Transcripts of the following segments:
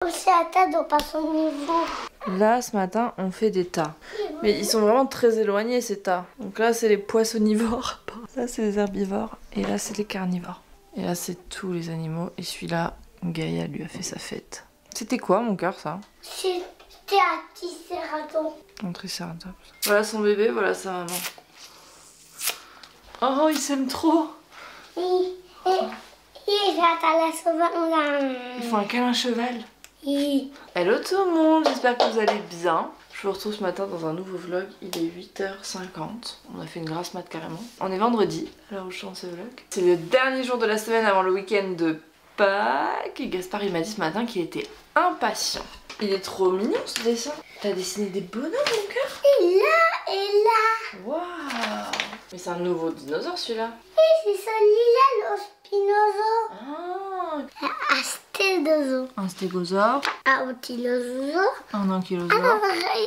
C'est à tas dans pas son niveau. Là, ce matin, on fait des tas. Mais ils sont vraiment très éloignés, ces tas. Donc là, c'est les poissonivores. Là, c'est les herbivores. Et là, c'est les carnivores. Et là, c'est tous les animaux. Et celui-là, Gaïa lui a fait sa fête. C'était quoi, mon cœur, ça? C'était un tricératops. Un triceratops. Voilà son bébé, voilà sa maman. Oh, ils s'aiment trop. Et j'attends la sauvage. Ils font un câlin cheval. Oui. Hello tout le monde, j'espère que vous allez bien. Je vous retrouve ce matin dans un nouveau vlog, il est 8h50. On a fait une grasse mat carrément. On est vendredi, à l'heure où je tourne ce vlog. C'est le dernier jour de la semaine avant le week-end de Pâques. Et Gaspard il m'a dit ce matin qu'il était impatient. Il est trop mignon ce dessin. T'as dessiné des bonhommes mon cœur? Et là. Waouh. Mais c'est un nouveau dinosaure celui-là. Et c'est celui-là, l'ospinosaure. Ah. Astédosaure. Un stégosaure. Un ankylosaure. Un ankylosaure.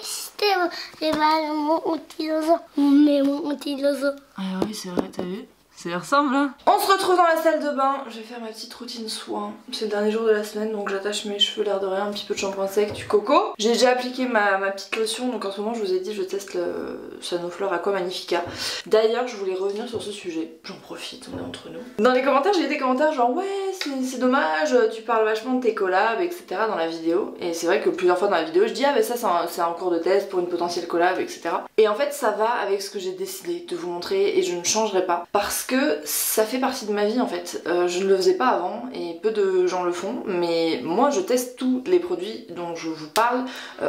C'est pas mon ankylosaure. Mais mon ankylosaure. Ah oui c'est vrai, t'as vu? Ça y ressemble hein. On se retrouve dans la salle de bain. Je vais faire ma petite routine soin. C'est le dernier jour de la semaine donc j'attache mes cheveux l'air de rien, un petit peu de shampoing sec, du coco. J'ai déjà appliqué ma petite lotion donc en ce moment je vous ai dit je teste le Sonoflore Aqua Magnifica. D'ailleurs je voulais revenir sur ce sujet. J'en profite, on est entre nous. Dans les commentaires j'ai eu des commentaires genre ouais c'est dommage, tu parles vachement de tes collabs etc dans la vidéo. Et c'est vrai que plusieurs fois dans la vidéo je dis ah mais ça c'est en cours de test pour une potentielle collab etc. Et en fait ça va avec ce que j'ai décidé de vous montrer et je ne changerai pas. Parce que ça fait partie de ma vie en fait. Je ne le faisais pas avant et peu de gens le font, mais moi je teste tous les produits dont je vous parle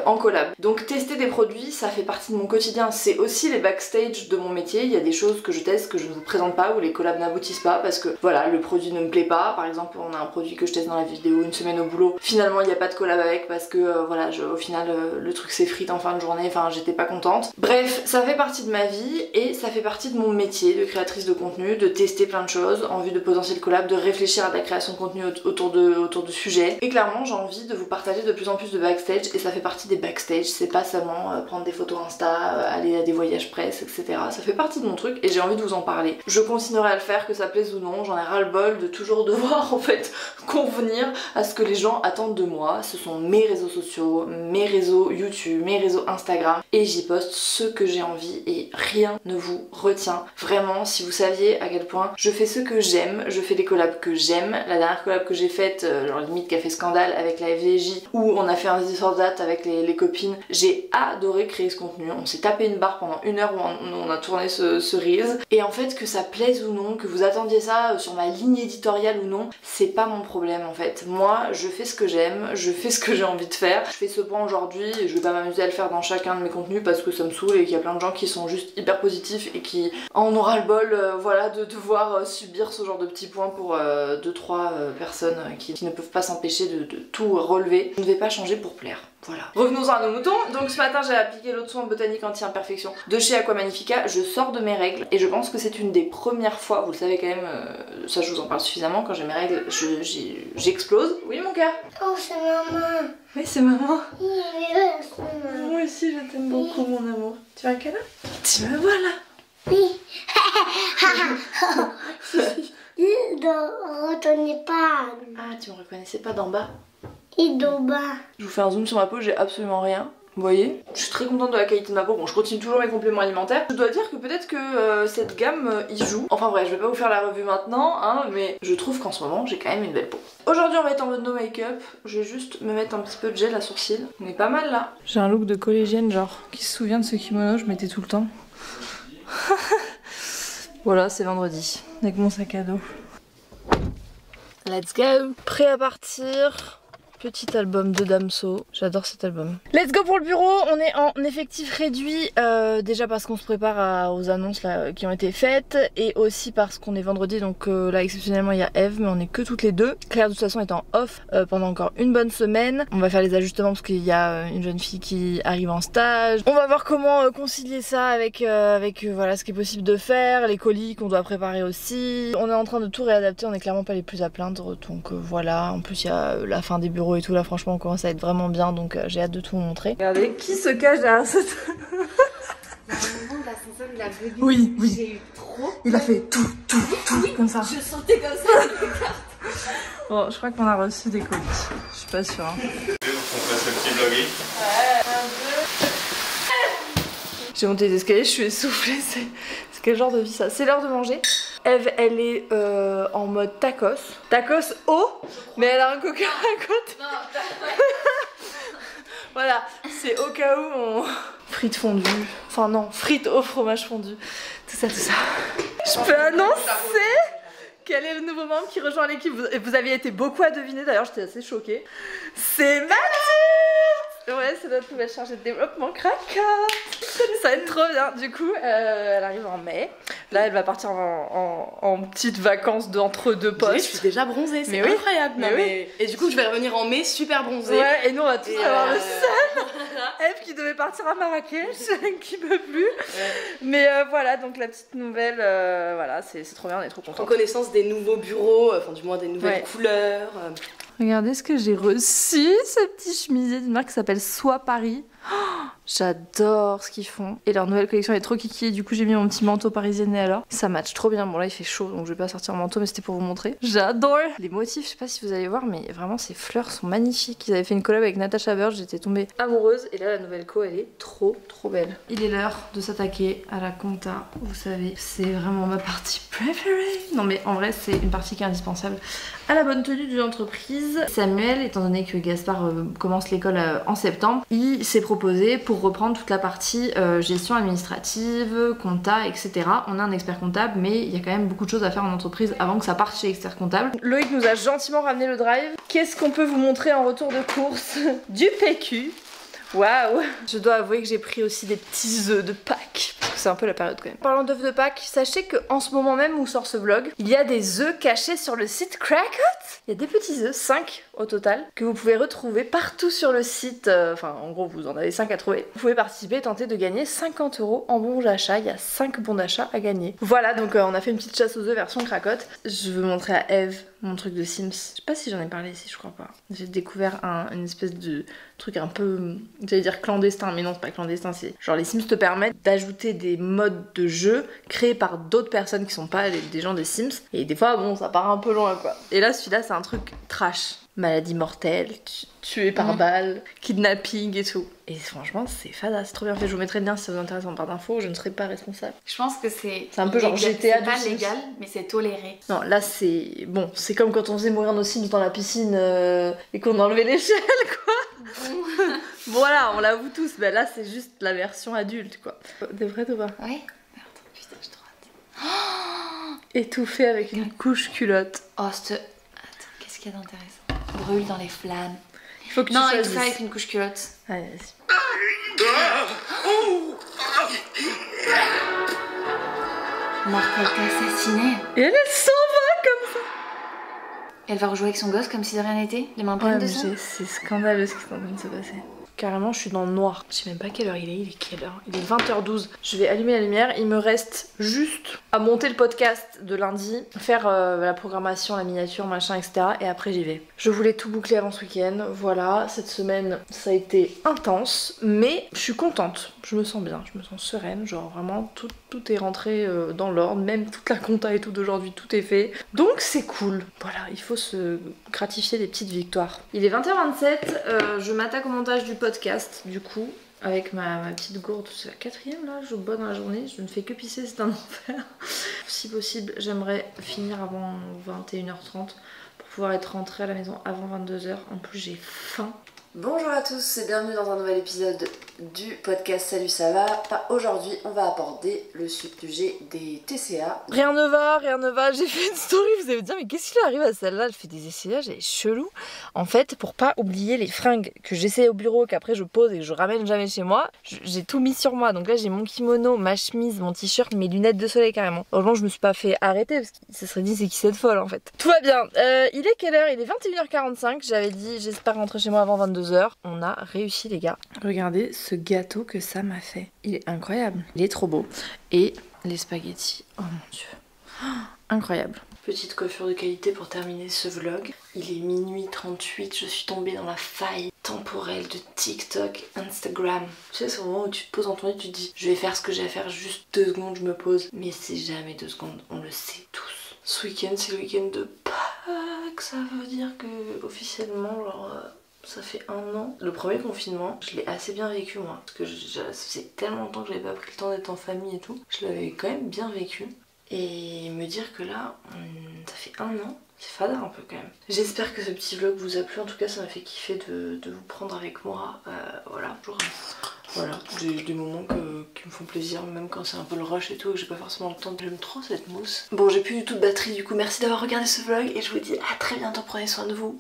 en collab. Donc tester des produits ça fait partie de mon quotidien, c'est aussi les backstage de mon métier. Il y a des choses que je teste que je ne vous présente pas ou les collabs n'aboutissent pas parce que voilà le produit ne me plaît pas. Par exemple on a un produit que je teste dans la vidéo une semaine au boulot, finalement il n'y a pas de collab avec parce que voilà au final le truc s'effrite en fin de journée, enfin j'étais pas contente. Bref ça fait partie de ma vie et ça fait partie de mon métier de créatrice de contenu, de tester plein de choses en vue de potentiel collab, de réfléchir à de la création de contenu autour de sujets. Et clairement j'ai envie de vous partager de plus en plus de backstage et ça fait partie des backstage, c'est pas seulement prendre des photos Insta, aller à des voyages presse etc. Ça fait partie de mon truc et j'ai envie de vous en parler. Je continuerai à le faire que ça plaise ou non, j'en ai ras le bol de toujours devoir en fait convenir à ce que les gens attendent de moi. Ce sont mes réseaux sociaux, mes réseaux YouTube, mes réseaux Instagram et j'y poste ce que j'ai envie et rien ne vous retient. Vraiment si vous saviez à quel point je fais ce que j'aime, je fais des collabs que j'aime. La dernière collab que j'ai faite, genre limite qui a fait scandale avec la FDJ où on a fait un This or That avec les copines, j'ai adoré créer ce contenu. On s'est tapé une barre pendant 1 heure où on a tourné ce Reels et en fait que ça plaise ou non, que vous attendiez ça sur ma ligne éditoriale ou non, c'est pas mon problème en fait. Moi je fais ce que j'aime, je fais ce que j'ai envie de faire. Je fais ce point aujourd'hui et je vais pas m'amuser à le faire dans chacun de mes contenus parce que ça me saoule et qu'il y a plein de gens qui sont juste hyper positifs et qui en aura le bol voilà de devoir subir ce genre de petits points pour 2-3 personnes qui ne peuvent pas s'empêcher de tout relever. Je ne vais pas changer pour plaire. Voilà. Revenons à nos moutons. Donc ce matin j'ai appliqué l'eau de soin botanique anti-imperfection de chez Aqua Magnifica. Je sors de mes règles et je pense que c'est une des premières fois, vous le savez quand même, ça je vous en parle suffisamment, quand j'ai mes règles j'explose. Oui mon cœur? Oh c'est maman. Oui c'est maman. Oui, c'est maman. Moi aussi je t'aime beaucoup mon amour. Tu veux un câlin? Tu me vois là? Oui. Ne retenez pas. Ah tu me reconnaissais pas d'en bas? Et d'en bas. Je vous fais un zoom sur ma peau, j'ai absolument rien. Vous voyez? Je suis très contente de la qualité de ma peau. Bon, je continue toujours mes compléments alimentaires. Je dois dire que peut-être que cette gamme y joue. Enfin bref, je vais pas vous faire la revue maintenant, hein, mais je trouve qu'en ce moment, j'ai quand même une belle peau. Aujourd'hui, on va être en mode no make-up. Je vais juste me mettre un petit peu de gel à sourcils. On est pas mal là. J'ai un look de collégienne, genre, qui se souvient de ce kimono, je mettais tout le temps. Voilà, c'est vendredi, avec mon sac à dos. Let's go! Prêt à partir. Petit album de Damso, j'adore cet album. Let's go pour le bureau, on est en effectif réduit, déjà parce qu'on se prépare aux annonces là, qui ont été faites et aussi parce qu'on est vendredi donc là exceptionnellement il y a Eve mais on est que toutes les deux. Claire de toute façon est en off pendant encore une bonne semaine. On va faire les ajustements parce qu'il y a une jeune fille qui arrive en stage. On va voir comment concilier ça avec voilà ce qui est possible de faire, les colis qu'on doit préparer aussi. On est en train de tout réadapter, on est clairement pas les plus à plaindre donc voilà. En plus il y a la fin des bureaux et tout là, franchement on commence à être vraiment bien donc j'ai hâte de tout vous montrer. Regardez qui se cache derrière cette... Au moment de l'ascenseur il a bugué. Oui, oui. J'ai eu trop. Il a fait tout Oui, comme ça. Je sentais comme ça. Bon, je crois qu'on a reçu des colis. Je suis pas sûre. Hein. On passe le petit vlogging. Ouais, 1, 2. J'ai monté les escaliers, je suis essoufflée. C'est quel genre de vie ça? C'est l'heure de manger. Eve, elle est en mode tacos. Tacos eau, mais elle a un coca à côté. Voilà, c'est au cas où on... Frites fondues. Enfin non, frites au fromage fondu. Tout ça, tout ça. Je peux annoncer quel est le nouveau membre qui rejoint l'équipe. Vous aviez été beaucoup à deviner, d'ailleurs j'étais assez choquée. C'est Mathilde. Ouais, c'est notre nouvelle chargée de développement Cracotte. Ça va être trop bien. Du coup, elle arrive en mai. Là, elle va partir en petites vacances d'entre deux postes. Je suis déjà bronzée, c'est incroyable. Mais oui. Et du coup, je vais revenir en mai super bronzée. Ouais, et nous, on va tous avoir le seul. Eve qui devait partir à Marrakech, qui peut plus. Ouais. Mais voilà, donc la petite nouvelle, voilà, c'est trop bien, on est trop contents. En connaissance des nouveaux bureaux, enfin du moins des nouvelles couleurs. Regardez ce que j'ai reçu, ce petit chemisier d'une marque qui s'appelle Soit Paris. Oh, j'adore ce qu'ils font. Et leur nouvelle collection est trop kiki. Du coup, j'ai mis mon petit manteau parisienne alors. Ça match trop bien. Bon, là, il fait chaud, donc je vais pas sortir en manteau, mais c'était pour vous montrer. J'adore les motifs. Je sais pas si vous allez voir, mais vraiment, ces fleurs sont magnifiques. Ils avaient fait une collab avec Natasha Birch. J'étais tombée amoureuse. Et là, la nouvelle co, elle est trop belle. Il est l'heure de s'attaquer à la compta. Vous savez, c'est vraiment ma partie préférée. Non, mais en vrai, c'est une partie qui est indispensable à la bonne tenue d'une entreprise. Samuel, étant donné que Gaspard commence l'école en septembre, il s'est proposé pour reprendre toute la partie gestion administrative, compta, etc. On a un expert comptable, mais il y a quand même beaucoup de choses à faire en entreprise avant que ça parte chez l'expert comptable. Loïc nous a gentiment ramené le drive. Qu'est-ce qu'on peut vous montrer en retour de course? Du PQ. Waouh! Je dois avouer que j'ai pris aussi des petits œufs de Pâques, parce que c'est un peu la période quand même. Parlant d'œufs de Pâques, sachez qu'en ce moment même où sort ce vlog, il y a des œufs cachés sur le site Cracotte. Il y a des petits œufs, 5 au total, que vous pouvez retrouver partout sur le site. Enfin, en gros, vous en avez 5 à trouver. Vous pouvez participer et tenter de gagner 50 € en bons d'achat. Il y a 5 bons d'achat à gagner. Voilà, donc on a fait une petite chasse aux œufs version Cracotte. Je veux montrer à Eve mon truc de Sims. Je sais pas si j'en ai parlé ici, je crois pas. J'ai découvert une espèce de truc un peu, j'allais dire clandestin, mais non, c'est pas clandestin, c'est genre les Sims te permettent d'ajouter des modes de jeu créés par d'autres personnes qui sont pas des gens des Sims. Et des fois, bon, ça part un peu loin quoi. Et là, celui-là, c'est un truc trash. Maladie mortelle, tué par balle, kidnapping et tout. Et franchement, c'est fada, c'est trop bien fait. Je vous mettrai le lien si ça vous intéresse en barre d'infos, je ne serai pas responsable. Je pense que c'est un peu genre GTA du Sims. C'est pas Sims. légal, mais c'est toléré. Non, là c'est... Bon, c'est comme quand on faisait mourir nos Sims dans la piscine et qu'on enlevait l'échelle, quoi. Bon, voilà, on l'avoue tous. Ben là, c'est juste la version adulte, quoi. T'es prête ou pas? Ouais. Attends, putain, je te rate. Étouffé avec une couche culotte. Oh, Attends, qu'est-ce qu'il y a d'intéressant? Brûle dans les flammes. Il faut que tu non, choisisses. étouffé avec une couche culotte. Allez, vas-y. Marc a été assassiné. Et elle s'en va comme ça. Elle va rejouer avec son gosse comme si de rien n'était, les mains pleines de sang. C'est scandaleux ce qui est en train de se passer. Carrément, je suis dans le noir. Je sais même pas quelle heure il est quelle heure? Il est 20h12. Je vais allumer la lumière. Il me reste juste à monter le podcast de lundi, faire la programmation, la miniature, machin, etc. Et après, j'y vais. Je voulais tout boucler avant ce week-end. Voilà, cette semaine, ça a été intense, mais je suis contente. Je me sens bien, je me sens sereine. Genre, vraiment, tout est rentré dans l'ordre. Même toute la compta et tout d'aujourd'hui, tout est fait. Donc, c'est cool. Voilà, il faut se gratifier des petites victoires. Il est 20h27. Je m'attaque au montage du podcast, du coup, avec ma petite gourde. C'est la 4e là, je bois dans la journée, je ne fais que pisser, c'est un enfer. Si possible, j'aimerais finir avant 21h30 pour pouvoir être rentrée à la maison avant 22h. En plus, j'ai faim. Bonjour à tous et bienvenue dans un nouvel épisode du podcast Salut ça va. Aujourd'hui on va aborder le sujet des TCA. Rien ne va, j'ai fait une story, vous allez me dire mais qu'est-ce qui lui arrive à celle-là? Elle fait des essayages, elle est chelou. En fait, pour pas oublier les fringues que j'essaie au bureau, qu'après je pose et que je ramène jamais chez moi, j'ai tout mis sur moi. Donc là j'ai mon kimono, ma chemise, mon t-shirt, mes lunettes de soleil carrément. Heureusement je me suis pas fait arrêter parce que ça serait dit c'est qui cette folle en fait. Tout va bien. Il est quelle heure? Il est 21h45, j'avais dit j'espère rentrer chez moi avant 22h. On a réussi les gars. Regardez ce gâteau que ça m'a fait. Il est incroyable. Il est trop beau. Et les spaghettis. Oh mon dieu. Oh, incroyable. Petite coiffure de qualité pour terminer ce vlog. Il est minuit 38. Je suis tombée dans la faille temporelle de TikTok, Instagram. Tu sais, c'est au moment où tu te poses dans ton lit, tu te dis je vais faire ce que j'ai à faire, juste 2 secondes, je me pose. Mais c'est jamais 2 secondes. On le sait tous. Ce week-end, c'est le week-end de Pâques. Ça veut dire que officiellement, genre... Ça fait 1 an. Le premier confinement, je l'ai assez bien vécu moi. Parce que ça faisait tellement longtemps que j'avais pas pris le temps d'être en famille et tout. Je l'avais quand même bien vécu. Et me dire que là, ça fait 1 an, c'est fada un peu quand même. J'espère que ce petit vlog vous a plu. En tout cas, ça m'a fait kiffer de vous prendre avec moi. Voilà, toujours voilà, des moments qui me font plaisir, même quand c'est un peu le rush et tout, et que j'ai pas forcément le temps. J'aime trop cette mousse. Bon, j'ai plus du tout de batterie, du coup merci d'avoir regardé ce vlog et je vous dis à très bientôt, prenez soin de vous.